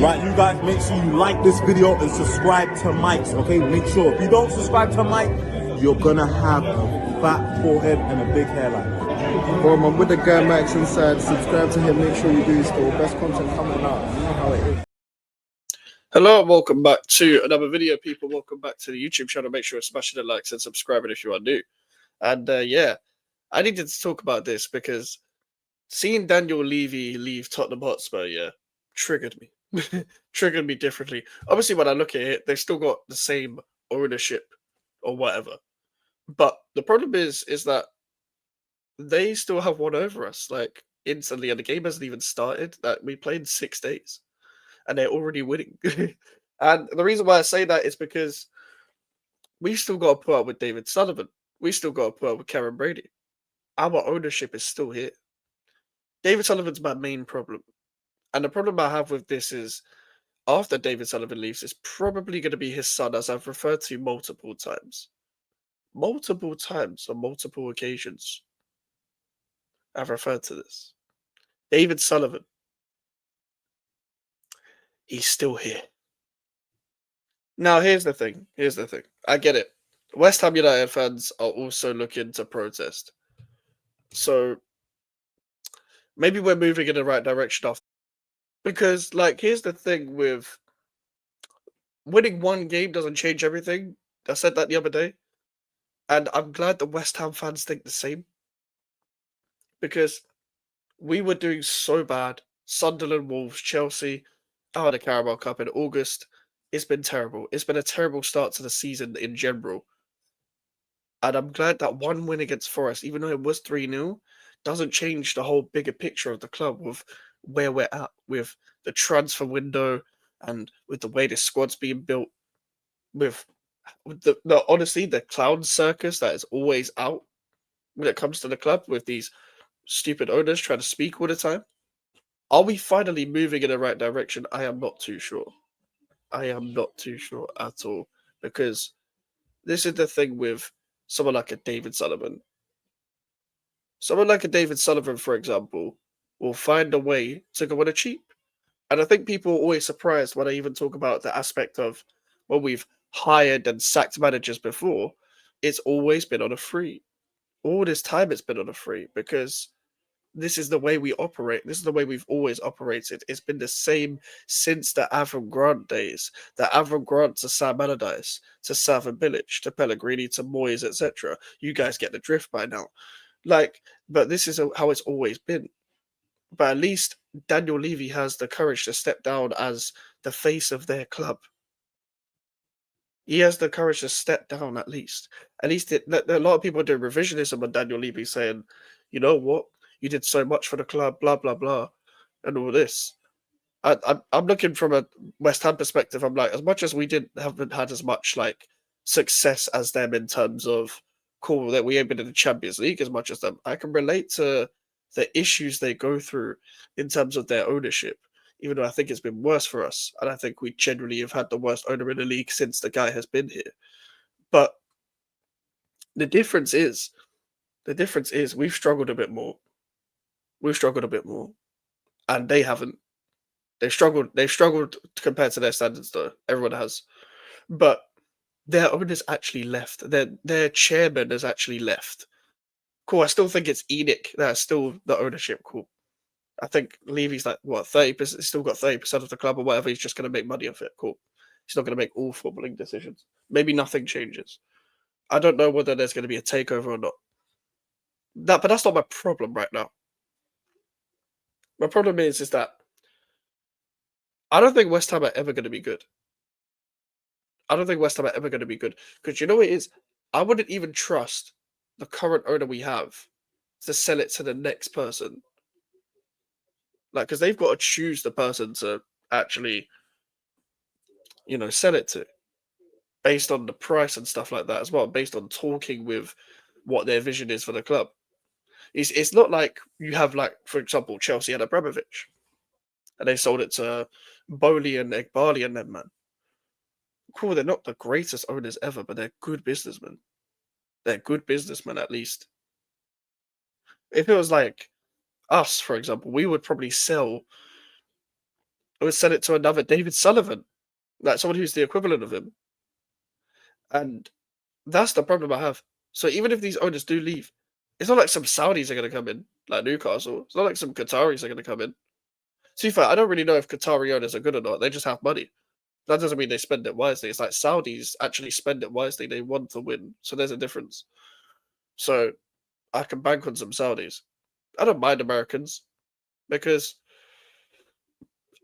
Right, you guys make sure you like this video and subscribe to Mike's, okay? Make sure if you don't subscribe to Mike, you're gonna have a fat forehead and a big hairline. Boom, I'm with the guy Max inside. Subscribe to him, make sure you do still. Best content coming out. You know how it is. Hello and welcome back to another video, people. Welcome back to the YouTube channel. Make sure you're smashing the likes and subscribing if you are new. And yeah, I needed to talk about this because seeing Daniel Levy leave Tottenham Hotspur, triggered me. Triggered me differently. Obviously, when I look at it, they've still got the same ownership or whatever. But the problem is that they still have one over us, like, instantly, and the game hasn't even started. That we played 6 days. And they're already winning. And the reason why I say that is because we've still got to put up with David Sullivan. We've still got to put up with Karen Brady. Our ownership is still here. David Sullivan's my main problem. And the problem I have with this is, after David Sullivan leaves, it's probably going to be his son, as I've referred to multiple times. Multiple times on multiple occasions. I've referred to this. David Sullivan. He's still here. Now, here's the thing. I get it. West Ham United fans are also looking to protest. So, maybe we're moving in the right direction after. Because, like, here's the thing with winning one game doesn't change everything. I said that the other day. And I'm glad the West Ham fans think the same. Because we were doing so bad. Sunderland, Wolves, Chelsea, out of the Carabao Cup in August. It's been terrible. It's been a terrible start to the season in general. And I'm glad that one win against Forest, even though it was 3-0, doesn't change the whole bigger picture of the club with where we're at, with the transfer window and with the way the squad's being built, with the honestly, the clown circus that is always out when it comes to the club, with these stupid owners trying to speak all the time. Are we finally moving in the right direction? I am not too sure. I am not too sure at all. Because this is the thing with someone like a David Sullivan. Someone like a David Sullivan, for example, will find a way to go on a cheap. And I think people are always surprised when I even talk about the aspect of when we've hired and sacked managers before, it's always been on a free. All this time it's been on a free because this is the way we operate. This is the way we've always operated. It's been the same since the Avram Grant days. The Avram Grant to Sam Allardyce, to Savin Bilic, to Pellegrini, to Moyes, etc. You guys get the drift by now. But this is how it's always been. But at least Daniel Levy has the courage to step down as the face of their club. He has the courage to step down at least. At least a lot of people are doing revisionism on Daniel Levy, saying, you know what? You did so much for the club, blah, blah, blah, and all this. I'm looking from a West Ham perspective. I'm like, as much as we haven't had as much like success as them in terms of cool that we ain't been in the Champions League as much as them, I can relate to the issues they go through in terms of their ownership. Even though I think it's been worse for us, and I think we generally have had the worst owner in the league since the guy has been here. But the difference is we've struggled a bit more. We've struggled a bit more, and they haven't. They've struggled compared to their standards, though. Everyone has, but their owners actually left. Their chairman has actually left. Cool. I still think it's Enoch that's still the ownership. Cool. I think Levy's like, what, 30%? He's still got 30% of the club or whatever. He's just going to make money off it. Cool. He's not going to make all footballing decisions. Maybe nothing changes. I don't know whether there's going to be a takeover or not. But that's not my problem right now. My problem is that I don't think West Ham are ever going to be good. I don't think West Ham are ever going to be good. Because you know what it is? I wouldn't even trust the current owner we have to sell it to the next person. Like, because they've got to choose the person to actually, sell it to, based on the price and stuff like that as well, based on talking with what their vision is for the club. It's not like you have, like, for example, Chelsea had Abramovich, and they sold it to Bowley and Egbali and them, man. Cool, they're not the greatest owners ever, but they're good businessmen. They're good businessmen, at least. If it was like us, for example, we would probably sell It would send it to another David Sullivan, like someone who's the equivalent of him. And that's the problem I have. So even if these owners do leave, it's not like some Saudis are going to come in, like Newcastle. It's not like some Qataris are going to come in. To be fair, I don't really know if Qatari owners are good or not. They just have money. That doesn't mean they spend it wisely. It's like Saudis actually spend it wisely. They want to win. So there's a difference. So I can bank on some Saudis. I don't mind Americans because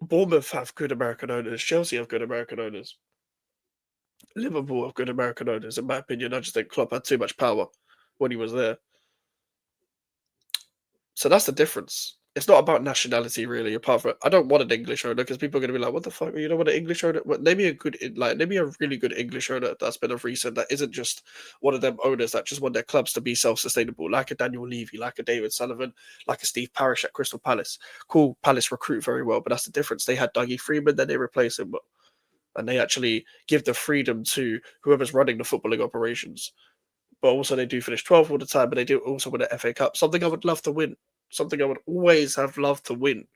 Bournemouth have good American owners. Chelsea have good American owners. Liverpool have good American owners. In my opinion, I just think Klopp had too much power when he was there. So that's the difference. It's not about nationality, really. Apart from, I don't want an English owner because people are going to be like, "What the fuck? You don't want an English owner?" Well, maybe a good, like, maybe a really good English owner that's been of recent that isn't just one of them owners that just want their clubs to be self-sustainable, like a Daniel Levy, like a David Sullivan, like a Steve Parish at Crystal Palace. Cool, Palace recruit very well, but that's the difference. They had Dougie Freeman, then they replace him, and they actually give the freedom to whoever's running the footballing operations. But also, they do finish 12th all the time, but they do also win the FA Cup. Something I would love to win. Something I would always have loved to win.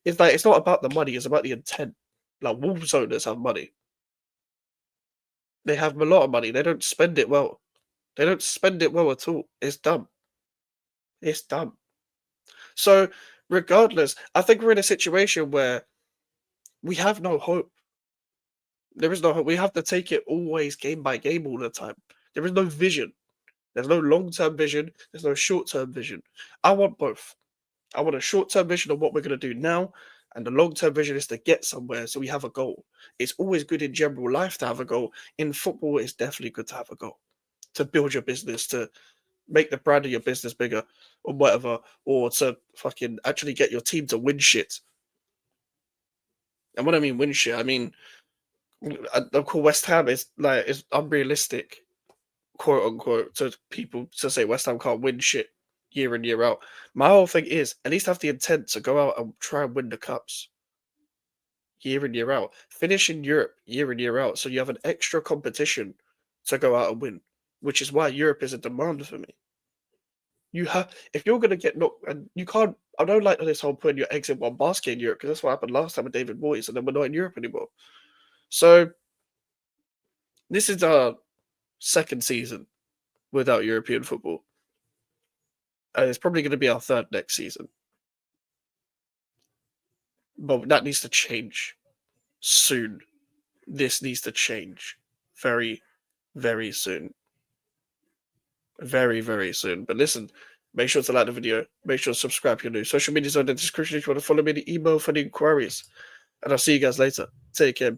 It's like it's not about the money; it's about the intent. Like Wolves owners have money; they have a lot of money. They don't spend it well. They don't spend it well at all. It's dumb. It's dumb. So, regardless, I think we're in a situation where we have no hope. There is no hope. We have to take it always game by game all the time. There is no vision. There's no long-term vision. There's no short-term vision. I want both. I want a short-term vision of what we're going to do now, and the long-term vision is to get somewhere so we have a goal. It's always good in general life to have a goal. In football, it's definitely good to have a goal. To build your business, to make the brand of your business bigger, or whatever, or to fucking actually get your team to win shit. And when I mean win shit, I mean, of course, West Ham is unrealistic, quote unquote, to people to say West Ham can't win shit year in, year out. My whole thing is at least have the intent to go out and try and win the cups year in, year out. Finish in Europe year in, year out. So you have an extra competition to go out and win, which is why Europe is a demand for me. You have, if you're going to get knocked, and you can't, I don't like this whole putting your eggs in one basket in Europe because that's what happened last time with David Moyes, and then we're not in Europe anymore. So this is our second season without European football. And it's probably going to be our third next season. But that needs to change soon. This needs to change very, very soon. Very, very soon. But listen, make sure to like the video. Make sure to subscribe if you're new. Social media's on the description if you want to follow me, the email for the inquiries. And I'll see you guys later. Take care.